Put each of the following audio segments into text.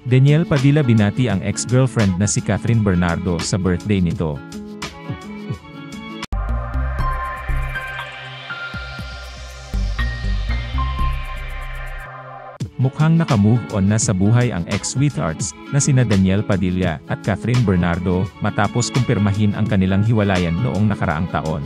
Daniel Padilla binati ang ex-girlfriend na si Catherine Bernardo sa birthday nito. Mukhang naka-move on na sa buhay ang ex-sweethearts na sina Daniel Padilla at Catherine Bernardo matapos kumpirmahin ang kanilang hiwalayan noong nakaraang taon.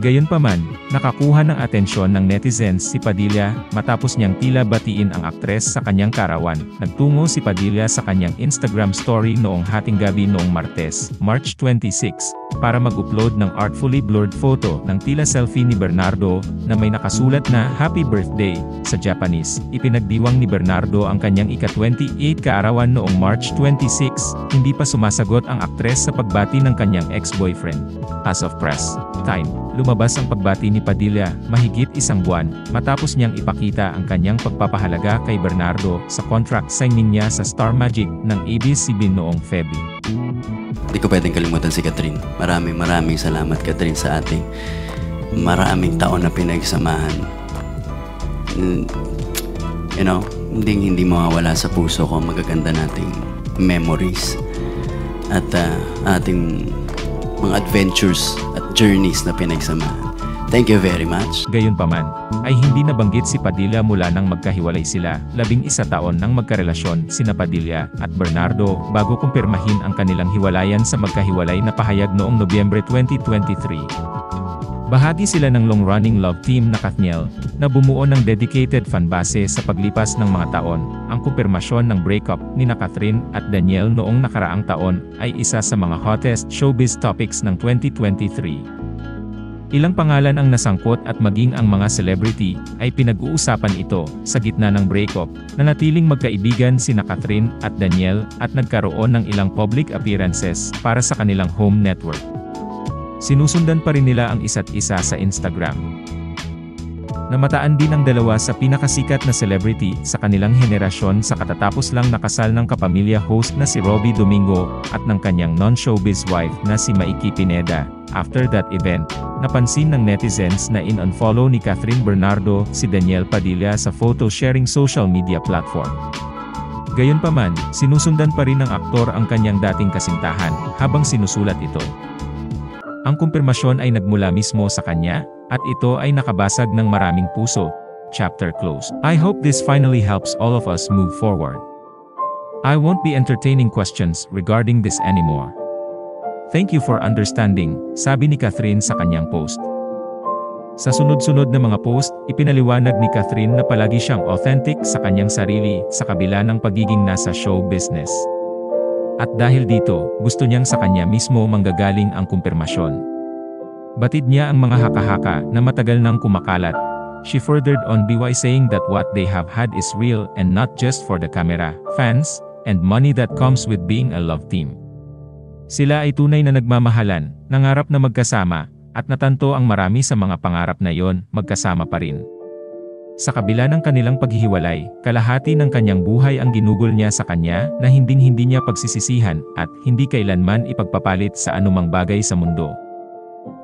Gayunpaman, nakakuha ng atensyon ng netizens si Padilla matapos niyang tila batiin ang aktres sa kanyang karawan. Nagtungo si Padilla sa kanyang Instagram story noong hating gabi noong Martes, March 26, para mag-upload ng artfully blurred photo ng tila selfie ni Bernardo na may nakasulat na Happy Birthday sa Japanese. Ipinagdiwang ni Bernardo ang kanyang ika-28 kaarawan noong March 26, hindi pa sumasagot ang aktres sa pagbati ng kanyang ex-boyfriend. As of press time, lumabas ang pagbati ni Padilla mahigit isang buwan matapos niyang ipakita ang kanyang pagpapahalaga kay Bernardo sa contract signing niya sa Star Magic ng ABS-CBN noong February. Hindi ko pwedeng kalimutan si Catherine. Maraming salamat, Catherine, sa ating maraming taon na pinagsamahan. You know, hindi mawawala sa puso ko magaganda nating memories at ating mga adventures at journeys na pinagsamahan. Thank you very much. Gayunpaman, ay hindi nabanggit si Padilla mula nang magkahiwalay sila. 11 taon nang magkarelasyon sina Padilla at Bernardo bago kumpirmahin ang kanilang hiwalayan sa magkahiwalay na pahayag noong Nobyembre 2023. Bahagi sila ng long-running love team na Kathniel, na bumuo ng dedicated fanbase sa paglipas ng mga taon. Ang kumpirmasyon ng breakup ni Catherine at Daniel noong nakaraang taon ay isa sa mga hottest showbiz topics ng 2023. Ilang pangalan ang nasangkot at maging ang mga celebrity ay pinag-uusapan ito sa gitna ng breakup. Nanatiling magkaibigan sina Catherine at Daniel at nagkaroon ng ilang public appearances para sa kanilang home network. Sinusundan pa rin nila ang isa't isa sa Instagram. Namataan din ang dalawa sa pinakasikat na celebrity sa kanilang henerasyon sa katatapos lang nakasal ng kapamilya host na si Robbie Domingo at ng kanyang non-showbiz wife na si Maiki Pineda. After that event, napansin ng netizens na in-unfollow ni Catherine Bernardo si Daniel Padilla sa photo-sharing social media platform. Gayunpaman, sinusundan pa rin ng aktor ang kanyang dating kasintahan habang sinusulat ito. Ang kumpirmasyon ay nagmula mismo sa kanya, at ito ay nakabasag ng maraming puso. Chapter close. I hope this finally helps all of us move forward. I won't be entertaining questions regarding this anymore. Thank you for understanding, sabi ni Catherine sa kanyang post. Sa sunod-sunod na mga post, ipinaliwanag ni Catherine na palagi siyang authentic sa kanyang sarili sa kabila ng pagiging nasa show business. At dahil dito, gusto niyang sa kanya mismo manggagaling ang kumpirmasyon. Batid niya ang mga haka-haka na matagal nang kumakalat. She furthered on by saying that what they have had is real and not just for the camera, fans, and money that comes with being a love team. Sila ay tunay na nagmamahalan, nangarap na magkasama, at natanto ang marami sa mga pangarap na yon, magkasama pa rin. Sa kabila ng kanilang paghihiwalay, kalahati ng kanyang buhay ang ginugol niya sa kanya na hinding-hindi niya pagsisisihan at hindi kailanman ipagpapalit sa anumang bagay sa mundo.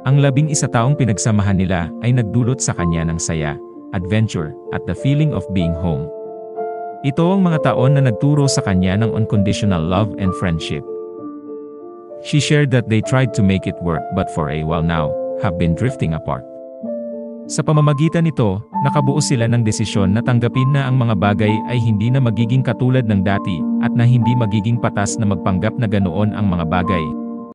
Ang 11 taong pinagsamahan nila ay nagdulot sa kanya ng saya, adventure, at the feeling of being home. Ito ang mga taon na nagturo sa kanya ng unconditional love and friendship. She shared that they tried to make it work but for a while now, have been drifting apart. Sa pamamagitan nito, nakabuo sila ng desisyon na tanggapin na ang mga bagay ay hindi na magiging katulad ng dati, at na hindi magiging patas na magpanggap na ganoon ang mga bagay.